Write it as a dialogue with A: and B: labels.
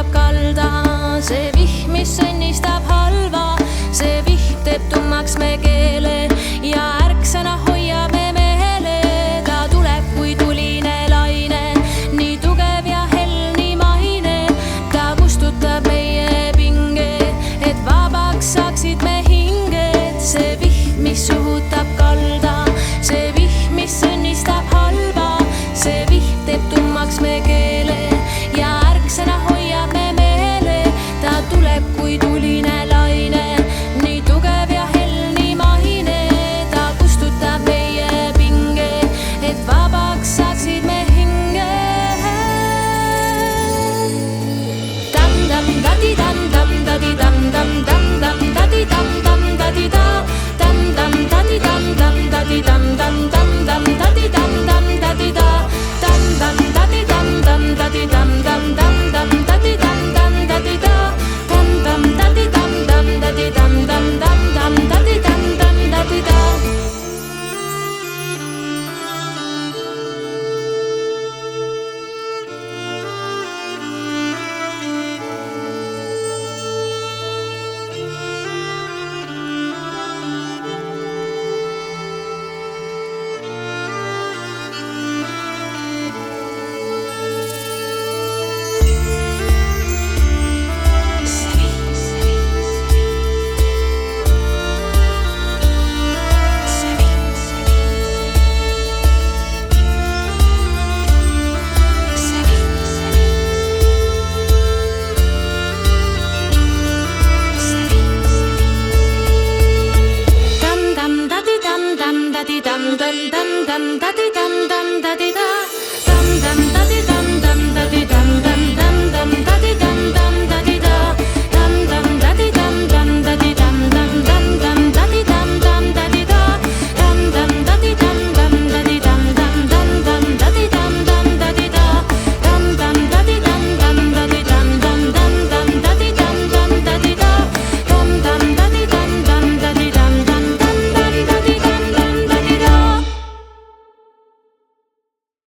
A: suutab kalda, see vihm, mis õnnistab halva, see vihm teeb tummaks me keele ja ärksõna hoiab me meele. Ta tuleb kui tuline laine, nii tugev ja hell, nii maine. Ta kustutab meie pinged, et vabaks saaksid me hinged. See vihm, mis suutab kalda, see vihm, mis õnnistab halva, see vihm teeb tummaks me keele ja ärksõna hoiab me meele. Ta tuleb kui